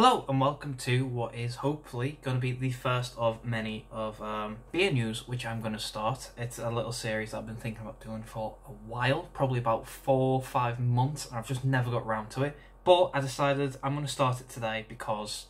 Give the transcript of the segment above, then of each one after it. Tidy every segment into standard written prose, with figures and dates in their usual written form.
Hello and welcome to what is hopefully going to be the first of many of beer news which I'm going to start. It's a little series that I've been thinking about doing for a while, probably about 4 or 5 months, and I've just never got around to it. But I decided I'm going to start it today because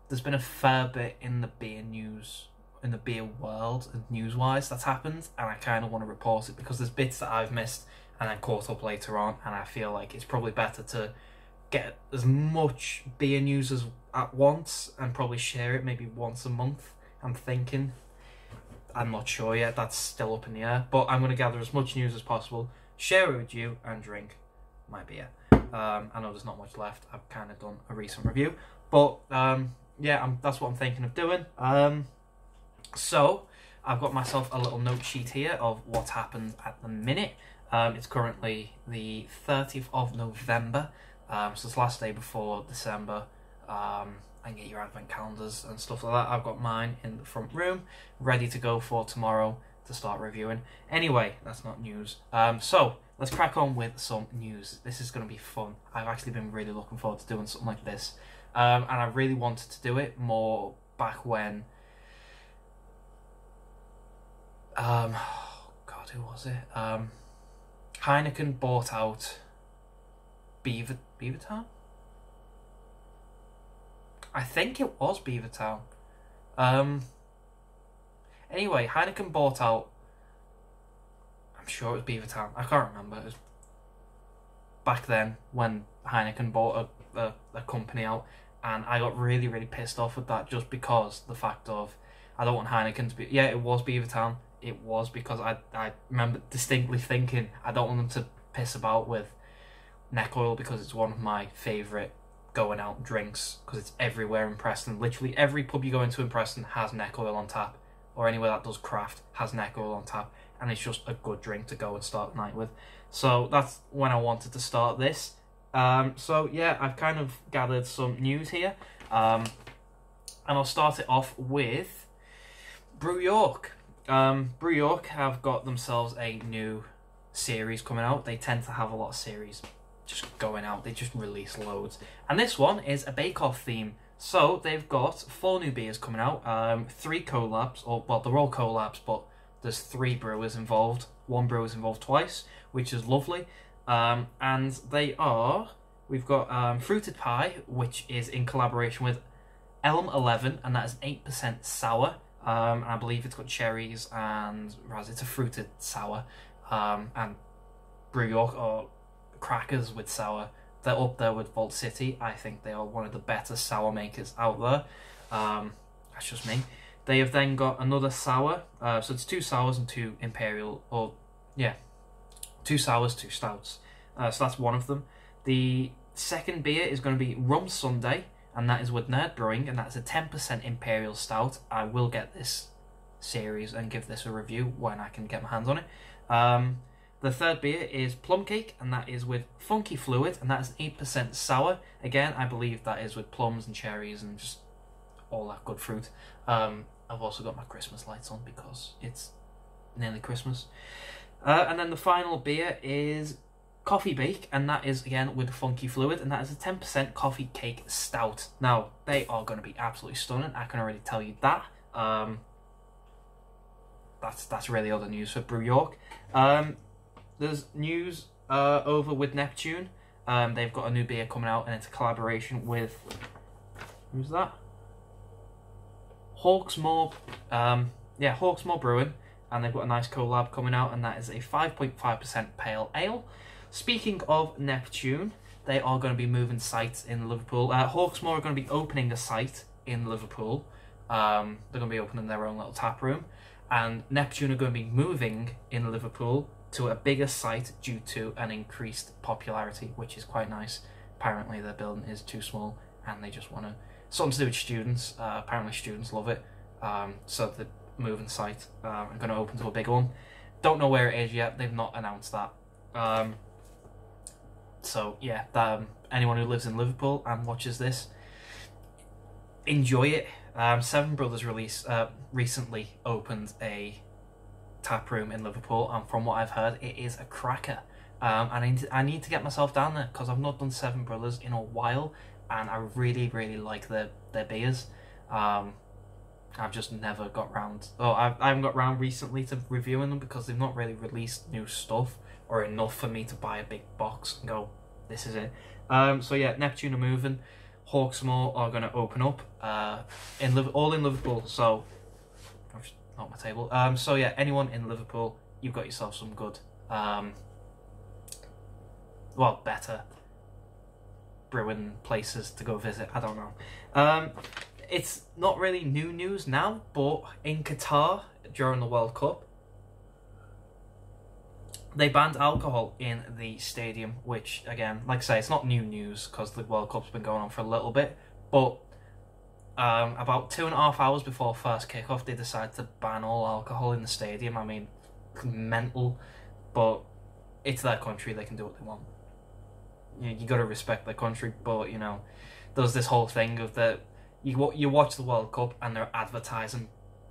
there's been a fair bit in the beer news, in the beer world, and news-wise that's happened, and I kind of want to report it because there's bits that I've missed and then caught up later on, and I feel like it's probably better to get as much beer news as at once and probably share it maybe once a month. I'm thinking. I'm not sure yet, that's still up in the air, but I'm going to gather as much news as possible, share it with you and drink my beer. I know there's not much left. I've kind of done a recent review, but yeah, that's what I'm thinking of doing. So I've got myself a little note sheet here of what's happened at the minute. It's currently the 30th of November. So it's the last day before December, and get your advent calendars and stuff like that. I've got mine in the front room, ready to go for tomorrow to start reviewing. Anyway, that's not news. So let's crack on with some news. This is going to be fun. I've actually been really looking forward to doing something like this, and I really wanted to do it more back when. God, who was it? Heineken bought out Beavertown? I think it was Beavertown. Anyway, Heineken bought out, I'm sure it was Beavertown. I can't remember. It was back then when Heineken bought a company out, and I got really, really pissed off with that just because the fact of, I don't want Heineken to be, yeah, it was Beavertown. It was because I remember distinctly thinking, I don't want them to piss about with neck oil because it's one of my favourite going out drinks because it's everywhere in Preston. Literally every pub you go into in Preston has neck oil on tap, or anywhere that does craft has neck oil on tap, and it's just a good drink to go and start the night with. So that's when I wanted to start this. So yeah, I've kind of gathered some news here, and I'll start it off with Brew York. Brew York have got themselves a new series coming out. They tend to have a lot of series just going out. They just release loads, and this one is a bake-off theme. So they've got 4 new beers coming out, 3 collabs, or well, they're all collabs, but there's 3 brewers involved. 1 brewer's involved twice, which is lovely. And they are, we've got Fruited Pie, which is in collaboration with Elm 11, and that is 8% sour. And I believe it's got cherries and it's a fruited sour. And Brew York are crackers with sour. They're up there with Vault City. I think they are one of the better sour makers out there. That's just me. They have then got another sour. So it's 2 sours and 2 imperial, or yeah, 2 sours, 2 stouts. So that's one of them. The second beer is going to be Rum Sunday, and that is with Nerd Brewing, and that's a 10% imperial stout. I will get this series and give this a review when I can get my hands on it. The third beer is Plum Cake, and that is with Funky Fluid, and that is 8% sour. Again, I believe that is with plums and cherries and just all that good fruit. I've also got my Christmas lights on because it's nearly Christmas. And then the final beer is Coffee Bake, and that is again with Funky Fluid, and that is a 10% coffee cake stout. Now, they are going to be absolutely stunning. I can already tell you that. That's really all the news for Brew York. There's news over with Neptune. They've got a new beer coming out, and it's a collaboration with, who's that? Hawksmoor. Yeah, Hawksmoor Brewing, and they've got a nice collab coming out, and that is a 5.5% pale ale. Speaking of Neptune, they are going to be moving sites in Liverpool. Hawksmoor are going to be opening a site in Liverpool. They're going to be opening their own little tap room, and Neptune are going to be moving in Liverpool to a bigger site due to an increased popularity, which is quite nice. Apparently their building is too small, and they just want to, something to do with students. Apparently students love it, so the moving site are going to open to a bigger one. Don't know where it is yet. They've not announced that. So yeah, anyone who lives in Liverpool and watches this, enjoy it. Seven Brothers recently opened a tap room in Liverpool, and from what I've heard, it is a cracker. I need to get myself down there because I've not done Seven Brothers in a while, and I really, really like their beers. I've just never got round. I haven't got round recently to reviewing them because they've not really released new stuff or enough for me to buy a big box and go, this is it. So yeah, Neptune are moving. Hawksmoor are going to open up all in Liverpool. So, not my table. So yeah, anyone in Liverpool, you've got yourself some good, better brewing places to go visit. I don't know. It's not really new news now, but in Qatar during the World Cup, they banned alcohol in the stadium, which, again, like I say, it's not new news because the World Cup's been going on for a little bit, but about 2.5 hours before first kickoff, they decided to ban all alcohol in the stadium. I mean, mental, but it's their country, they can do what they want. You got to respect their country, but, you know, there's this whole thing of that you watch the World Cup and they're advertising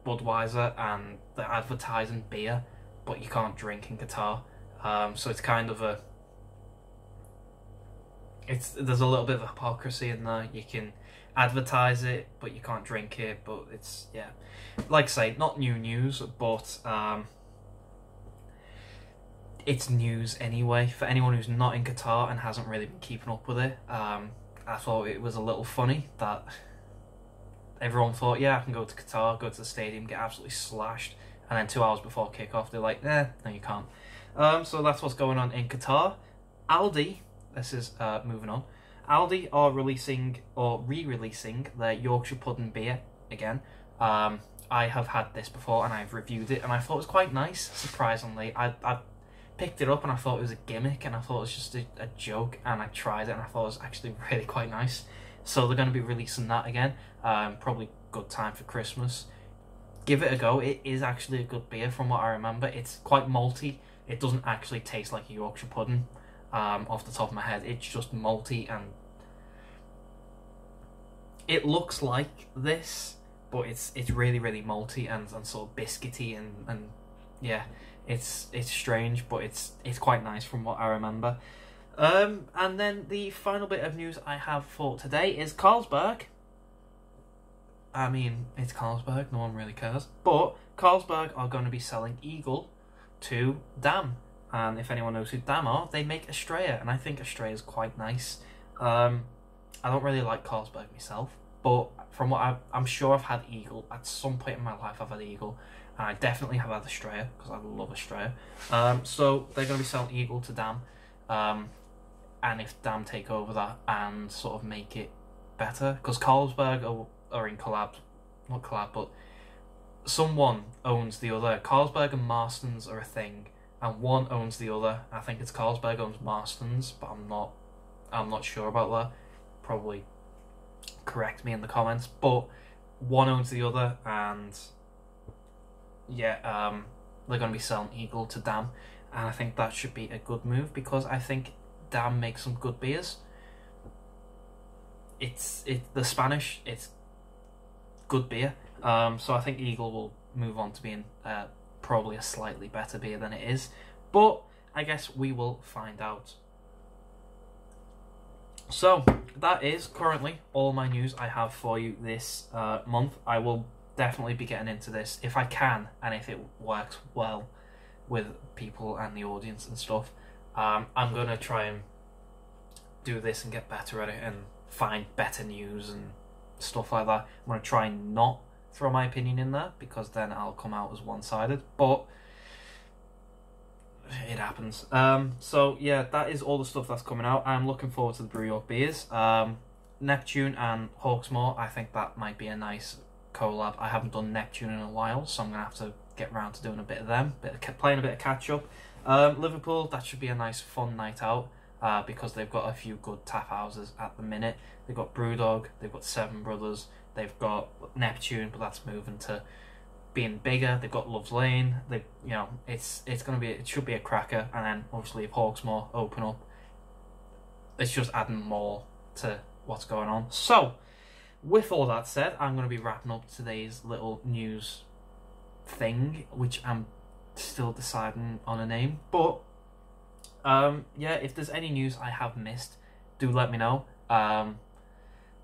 Budweiser and they're advertising beer, but you can't drink in Qatar. So it's kind of there's a little bit of hypocrisy in there. You can advertise it, but you can't drink it. But it's, yeah, like I say, not new news, but it's news anyway. For anyone who's not in Qatar and hasn't really been keeping up with it, I thought it was a little funny that everyone thought, yeah, I can go to Qatar, go to the stadium, get absolutely slashed, and then 2 hours before kickoff, they're like, no, you can't. So that's what's going on in Qatar. Aldi, this is moving on. Aldi are releasing or re-releasing their Yorkshire pudding beer again. I have had this before and I've reviewed it, and I thought it was quite nice. Surprisingly, I picked it up and I thought it was a gimmick, and I thought it was just a joke, and I tried it and I thought it was actually really quite nice. So they're going to be releasing that again. Probably good time for Christmas. Give it a go. It is actually a good beer from what I remember. It's quite malty. It doesn't actually taste like a Yorkshire pudding off the top of my head. It's just malty, and it looks like this, but it's really, really malty and sort of biscuity, and yeah, it's strange, but it's quite nice from what I remember. And then the final bit of news I have for today is Carlsberg. I mean, it's Carlsberg, no one really cares. But Carlsberg are going to be selling Eagle to Dam. And if anyone knows who Dam are, they make Estrella, and I think Estrella is quite nice. I don't really like Carlsberg myself, but from what I'm sure I've had Eagle. At some point in my life I've had Eagle, and I definitely have had Estrella, because I love Estrella. So they're going to be selling Eagle to Dam. And if Dam take over that and sort of make it better, because Carlsberg are in collab, not collab, but someone owns the other. Carlsberg and Marston's are a thing, and one owns the other. I think it's Carlsberg owns Marston's, but I'm not sure about that. Probably correct me in the comments, but one owns the other, and yeah, they're going to be selling Eagle to Dam, and I think that should be a good move, because I think Dam makes some good beers. The Spanish, it's good beer. So I think Eagle will move on to being probably a slightly better beer than it is, but I guess we will find out. So that is currently all my news I have for you this month. I will definitely be getting into this if I can, and if it works well with people and the audience and stuff. I'm going to try and do this and get better at it and find better news and stuff like that. I'm going to try and not throw my opinion in there, because then I'll come out as one-sided, but it happens. So yeah, that is all the stuff that's coming out. I'm looking forward to the Brew York beers. Neptune and Hawksmoor, I think that might be a nice collab. I haven't done Neptune in a while, so I'm going to have to get around to doing a bit of them, playing a bit of catch-up. Liverpool, that should be a nice fun night out, because they've got a few good tap houses at the minute. They've got Brewdog, they've got Seven Brothers, they've got Neptune, but that's moving to being bigger. They've got Love's Lane. It should be a cracker. And then obviously if Hawksmoor open up, it's just adding more to what's going on. So with all that said, I'm going to be wrapping up today's little news thing, which I'm still deciding on a name, but yeah, if there's any news I have missed, do let me know.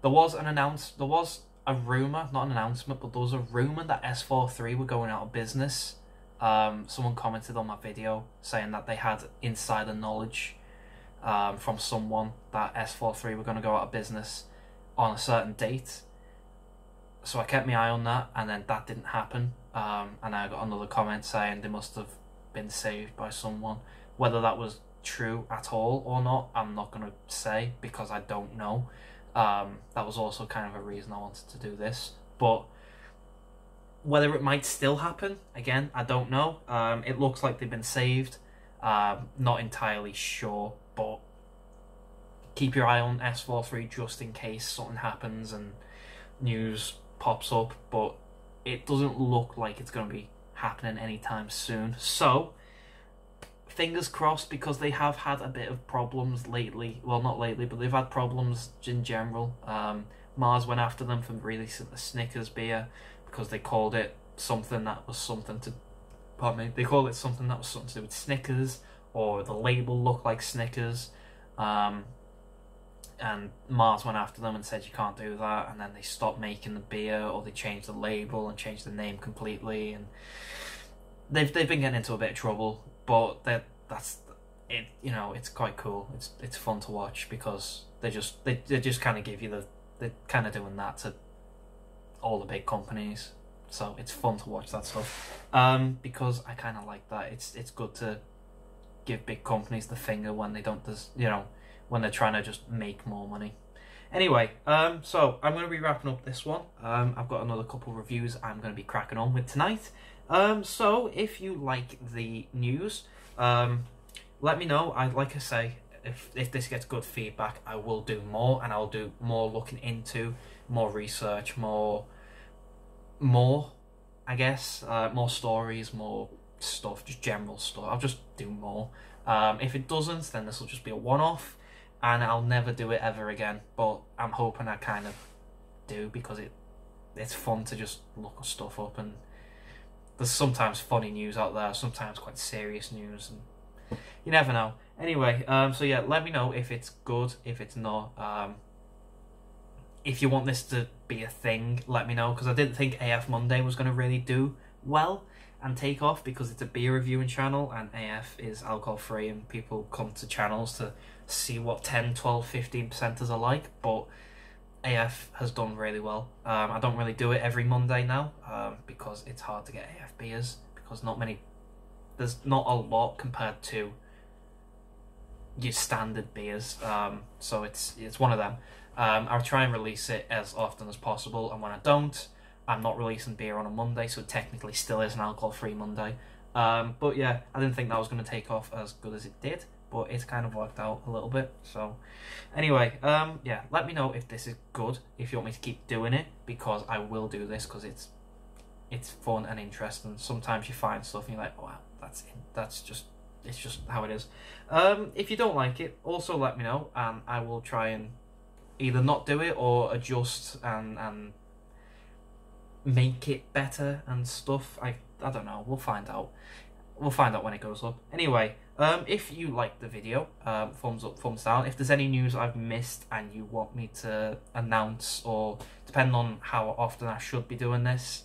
there was a rumour, not an announcement, but there was a rumour that S43 were going out of business. Someone commented on my video saying that they had insider knowledge from someone that S43 were going to go out of business on a certain date. So I kept my eye on that, and then that didn't happen. And I got another comment saying they must have been saved by someone. Whether that was true at all or not, I'm not going to say, because I don't know. That was also kind of a reason I wanted to do this. But whether it might still happen, again, I don't know. It looks like they've been saved. Not entirely sure, but keep your eye on S43 just in case something happens and news pops up. But it doesn't look like it's going to be happening anytime soon. So, fingers crossed, because they have had a bit of problems lately. Well, not lately, but they've had problems in general. Mars went after them for releasing the Snickers beer because they called it something that was something to... Pardon me. They called it something that was something to do with Snickers, or the label looked like Snickers. And Mars went after them and said you can't do that, and then they stopped making the beer, or they changed the label and changed the name completely, and they've been getting into a bit of trouble. But that's it. You know, it's quite cool. It's fun to watch, because they just kind of give you they're kind of doing that to all the big companies. So it's fun to watch that stuff, because I kind of like that. It's good to give big companies the finger when they don't, when they're trying to just make more money. Anyway, so I'm going to be wrapping up this one. I've got another couple of reviews I'm going to be cracking on with tonight. So if you like the news, let me know. Like I say, if this gets good feedback, I will do more, and I'll do more looking into, more research, more, I guess, more stories, more stuff, just general stuff. I'll just do more. If it doesn't, then this will just be a one-off, and I'll never do it ever again. But I'm hoping I kind of do, because it's fun to just look stuff up, and there's sometimes funny news out there, sometimes quite serious news, and you never know. Anyway, so yeah, let me know if it's good, if it's not. If you want this to be a thing, let me know, because I didn't think AF Monday was going to really do well and take off, because it's a beer reviewing channel, and AF is alcohol free, and people come to channels to see what 10, 12, 15%ers are like. But AF has done really well. I don't really do it every Monday now, because it's hard to get AF beers, because there's not a lot compared to your standard beers. So it's one of them. I'll try and release it as often as possible, and when I don't, I'm not releasing beer on a Monday, so it technically still is an alcohol-free Monday. But yeah, I didn't think that was going to take off as good as it did, but it's kind of worked out a little bit. So anyway, yeah, let me know if this is good, if you want me to keep doing it, because I will do this, because it's fun and interesting. Sometimes you find stuff and you're like, wow, it's just how it is. If you don't like it, also let me know, and I will try and either not do it or adjust and make it better and stuff. I don't know. We'll find out. We'll find out when it goes up. Anyway, if you liked the video, thumbs up, thumbs down. If there's any news I've missed and you want me to announce, or depending on how often I should be doing this,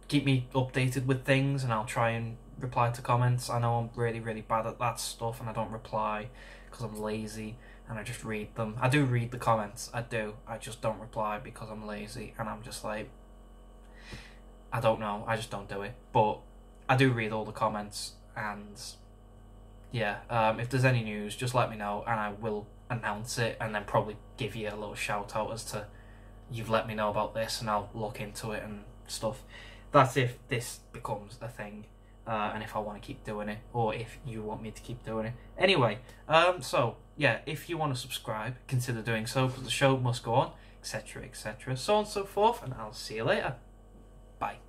keep me updated with things, and I'll try and reply to comments. I know I'm really, really bad at that stuff, and I don't reply because I'm lazy, and I just read them. I do read the comments, I do. I just don't reply because I'm lazy, and I'm just like, I don't know, I just don't do it. But I do read all the comments, and yeah, if there's any news, just let me know, and I will announce it, and then probably give you a little shout out as to, you've let me know about this, and I'll look into it and stuff. That's if this becomes a thing. And if I want to keep doing it, or if you want me to keep doing it. Anyway, so yeah, if you want to subscribe, consider doing so, because the show must go on, etc, etc, so on and so forth, and I'll see you later. Bye.